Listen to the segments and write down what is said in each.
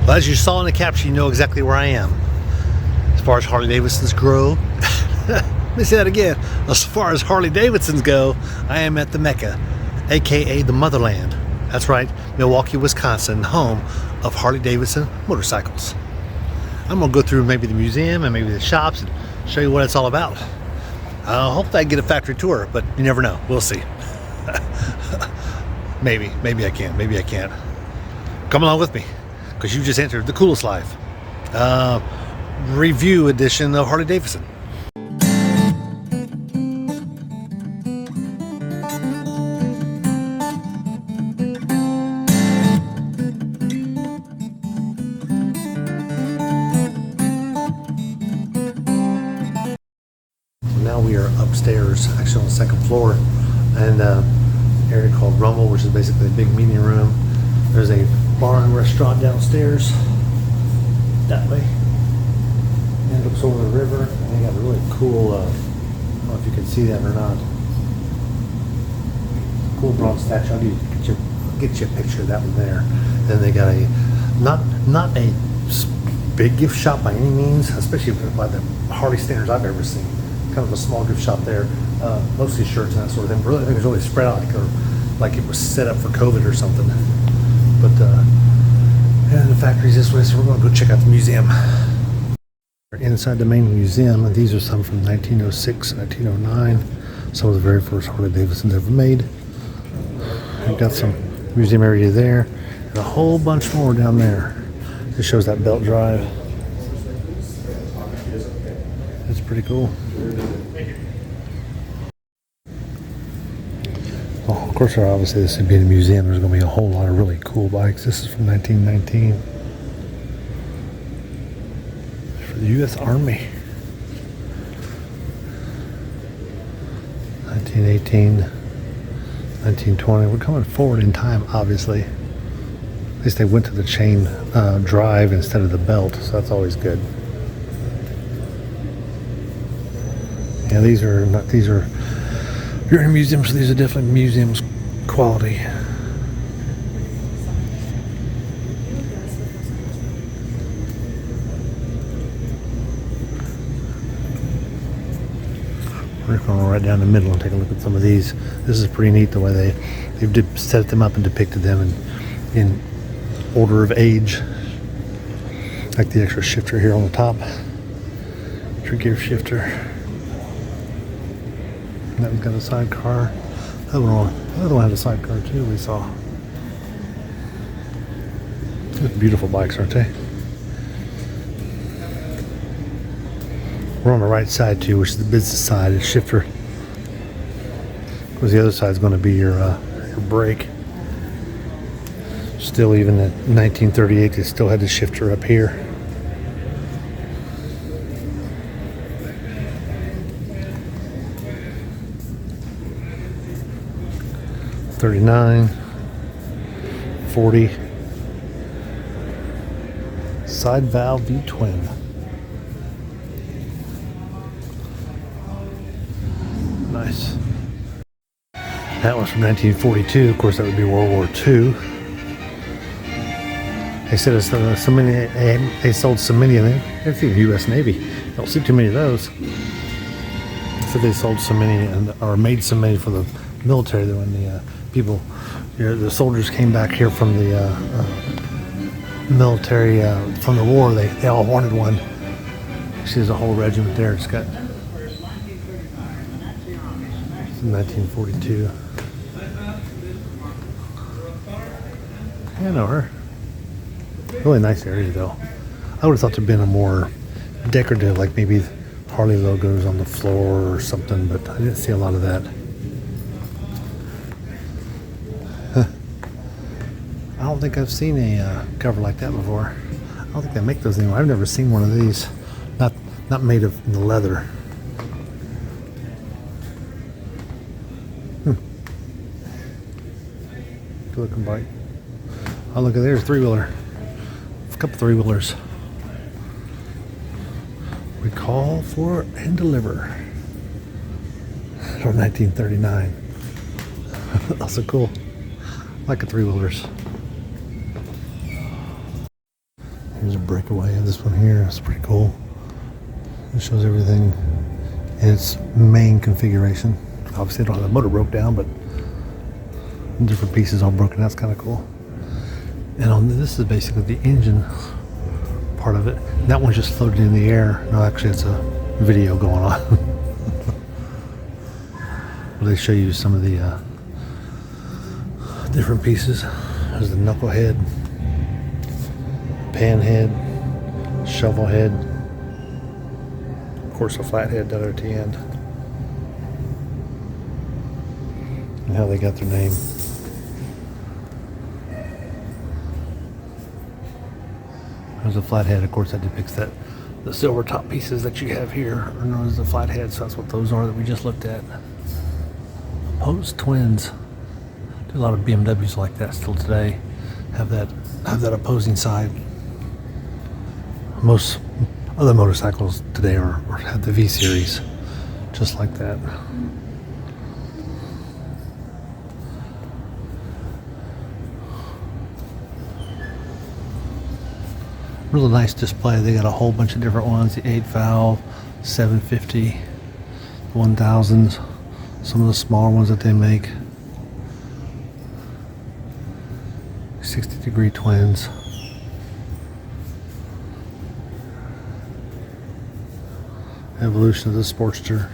Well, as you saw in the caption, you know exactly where I am. As far as Harley Davidsons grow, let me say that again. As far as Harley Davidsons go, I am at the Mecca, aka the motherland. That's right, Milwaukee, Wisconsin, home of Harley Davidson Motorcycles. I'm gonna go through maybe the museum and maybe the shops and show you what it's all about. I hope I get a factory tour, but you never know. We'll see. maybe I can, maybe I can't. Come along with me, because you just entered the coolest life. Review edition of Harley Davidson. Now we are upstairs, actually on the second floor, and area called Rumble, which is basically a big meeting room. There's a bar and restaurant downstairs that way, and it looks over the river. And they got a really cool, I don't know if you can see that or not, cool bronze statue. I'll get you a picture of that one there. Then they got a not a big gift shop by any means, especially by the Harley standards I've ever seen. Kind of a small gift shop there, mostly shirts and that sort of thing. Really, I think it was really spread out like it was set up for COVID or something. But and the factory's this way, so we're going to go check out the museum. We're inside the main museum, and these are some from 1906, 1909. Some of the very first Harley Davidsons ever made. We've got some museum area there, and a whole bunch more down there. It shows that belt drive. It's pretty cool. Well, of course, obviously this would be in a museum. There's going to be a whole lot of really cool bikes. This is from 1919 for the U.S. Army. 1918, 1920. We're coming forward in time, obviously. At least they went to the chain drive instead of the belt, so that's always good. Yeah, these are, you're in museums, so these are definitely museums quality. We're going right down the middle and take a look at some of these. This is pretty neat the way they've set them up and depicted them in order of age. Like the extra shifter here on the top. Extra gear shifter. That one's got a sidecar. The other one had a sidecar too, we saw. They're beautiful bikes, aren't they? We're on the right side too, which is the business side. It's shifter. Because the other side is going to be your brake. Still, even at 1938, they still had the shifter up here. $39, $40, side valve V-twin. Nice. That was from 1942. Of course, that would be World War II. They said so many. They sold so many of them. That's the U.S. Navy. Don't see too many of those. They said they sold so many or made so many for the military that when the people, the soldiers came back here from the military from the war, they all wanted one. See, there's a whole regiment there. It's got 1942. I know her. Really nice area though. I would have thought there'd been a more decorative, like maybe Harley logos on the floor or something, but I didn't see a lot of that. I don't think I've seen a cover like that before. I don't think they make those anymore. I've never seen one of these. Not made of the leather. Good looking bike. Oh, look at there's a three-wheeler. A couple three-wheelers. We call for and deliver. From 1939. Also cool. Like a three-wheelers. Here's a breakaway of this one here. It's pretty cool. It shows everything in its main configuration. Obviously, I don't have the motor broke down, but different pieces all broken. That's kind of cool. And on this is basically the engine part of it. And that one's just floating in the air. No, actually, it's a video going on. Well, they show you some of the different pieces. There's the knuckle head, pan head, shovel head, of course a flat head down at the end, and how they got their name. There's a flat head, of course, that depicts that the silver top pieces that you have here are known as the flat heads, so that's what those are that we just looked at. Opposed twins. Do a lot of BMWs like that still today. Have that opposing side. Most other motorcycles today have the V series, just like that. Really nice display. They got a whole bunch of different ones. The 8 valve, 750, 1000s. Some of the smaller ones that they make. 60-degree twins. Evolution of the Sportster.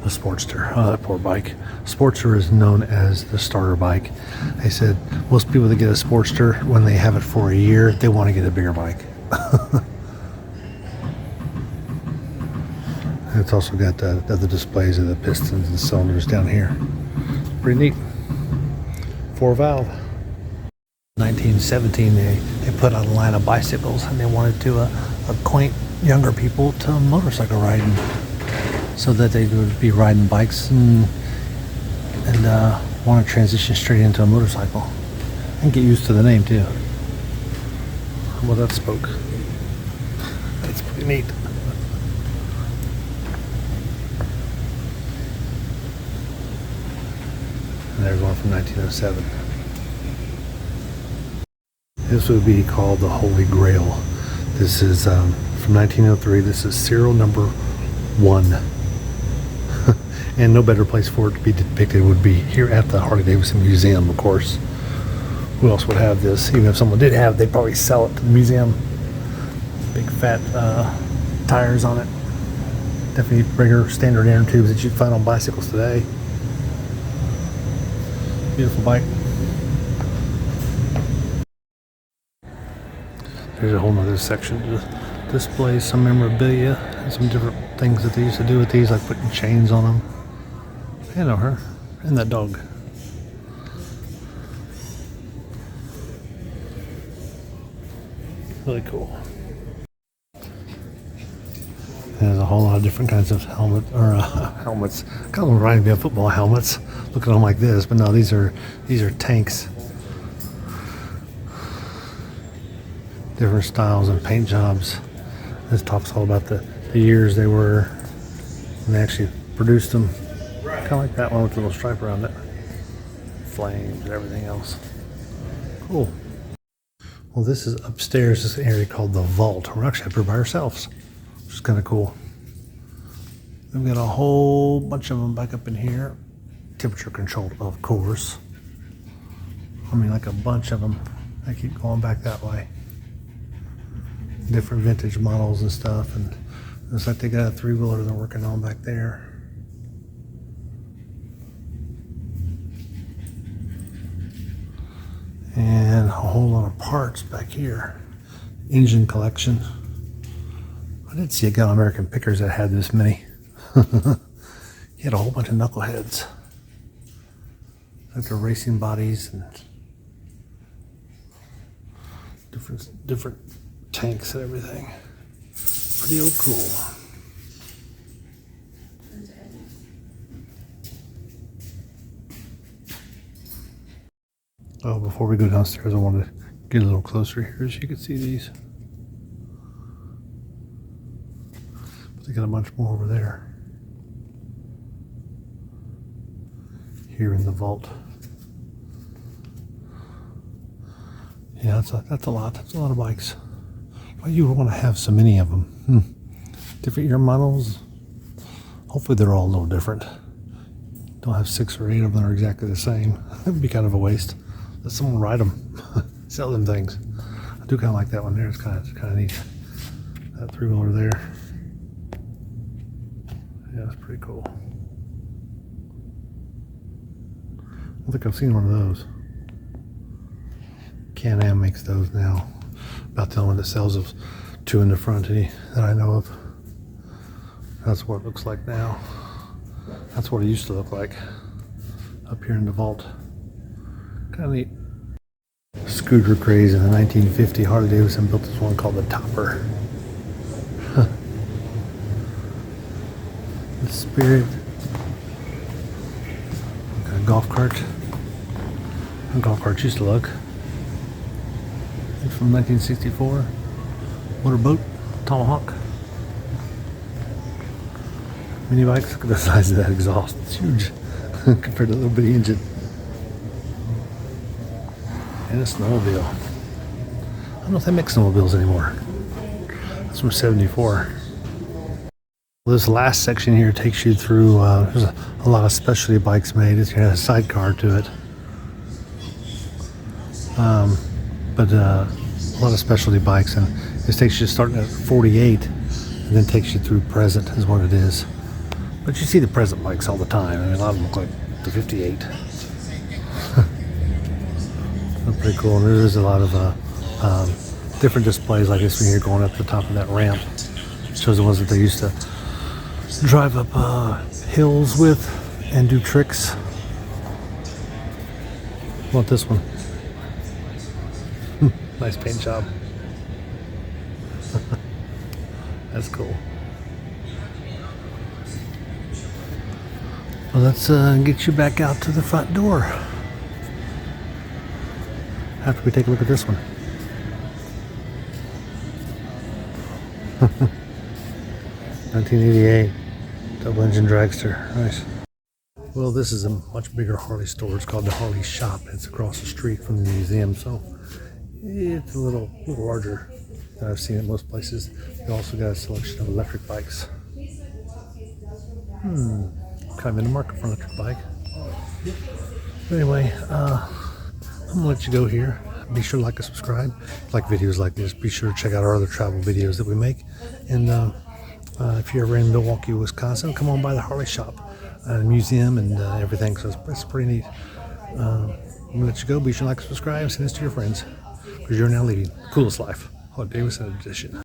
The Sportster. Oh, that poor bike. Sportster is known as the starter bike. They said most people that get a Sportster, when they have it for a year, they want to get a bigger bike. It's also got the other displays of the pistons and cylinders down here. Pretty neat. 4-valve. 1917, they put out a line of bicycles, and they wanted to acquaint younger people to motorcycle riding, so that they would be riding bikes and want to transition straight into a motorcycle and get used to the name too. Well, that spoke. That's pretty neat. And there's one from 1907. This would be called the Holy Grail. This is from 1903. This is serial number 1. And no better place for it to be depicted would be here at the Harley Davidson Museum, of course. Who else would have this? Even if someone did have, they'd probably sell it to the museum. Big fat tires on it. Definitely bigger standard inner tubes that you'd find on bicycles today. Beautiful bike. There's a whole nother section to display some memorabilia and some different things that they used to do with these, like putting chains on them. I know her and that dog. Really cool. There's a whole lot of different kinds of helmets. Kind of reminding me of football helmets. Look at them like this, but no, these are tanks. Different styles and paint jobs. This talks all about the years they were when they actually produced them. Kind of like that one with a little stripe around it. Flames and everything else. Cool. Well, this is upstairs. This area called the Vault. We're actually up here by ourselves, which is kind of cool. We've got a whole bunch of them back up in here. Temperature controlled, of course. I mean, like a bunch of them. They keep going back that way. Different vintage models and stuff, and looks like they got a 3-wheeler they're working on back there. And a whole lot of parts back here. Engine collection. I did see a guy on American Pickers that had this many. He had a whole bunch of knuckleheads. Like the racing bodies and different tanks and everything. Pretty old cool. Oh, before we go downstairs, I wanted to get a little closer here so you can see these. But they got a bunch more over there. Here in the vault. Yeah, that's a lot. That's a lot of bikes. Why you want to have so many of them? Different year models. Hopefully they're all a little different. Don't have 6 or 8 of them that are exactly the same. That would be kind of a waste. Let someone ride them, sell them things. I do kind of like that one there. It's kind of neat. That 3-wheeler there. Yeah, it's pretty cool. I don't think I've seen one of those. Can-Am makes those now. About the only one that sells of 2 in the front that I know of. That's what it looks like now. That's what it used to look like up here in the vault. Kind of neat. Scooter craze in the 1950. Harley Davidson built this one called the Topper. The Spirit. Got a golf cart. How golf carts used to look. It's from 1964. Motorboat. Tomahawk. Mini bikes. Look at the size of that exhaust. It's huge compared to the little bitty engine. And a snowmobile. I don't know if they make snowmobiles anymore. That's from 74. Well, this last section here takes you through, there's a lot of specialty bikes made. It's got a sidecar to it. But a lot of specialty bikes, and this takes you starting at 48 and then takes you through present is what it is. But you see the present bikes all the time. I mean, a lot of them look like the 58. They're pretty cool. And there is a lot of different displays like this one here going up the top of that ramp. It shows the ones that they used to drive up hills with and do tricks. How about this one? Nice paint job. That's cool. Well, let's get you back out to the front door after we take a look at this one. 1988 double engine dragster. Nice. Well, this is a much bigger Harley store. It's called the Harley Shop. It's across the street from the museum, so it's a little larger than I've seen at most places. They also got a selection of electric bikes. Kind of in the market for an electric bike. But anyway, I'm gonna let you go here. Be sure to like and subscribe. If you like videos like this, be sure to check out our other travel videos that we make. And if you're ever in Milwaukee, Wisconsin, come on by the Harley Shop, museum, and everything. So it's pretty neat. I'm gonna let you go. Be sure to like and subscribe. Send this to your friends because you're now leading the coolest life. Harley Davidson edition.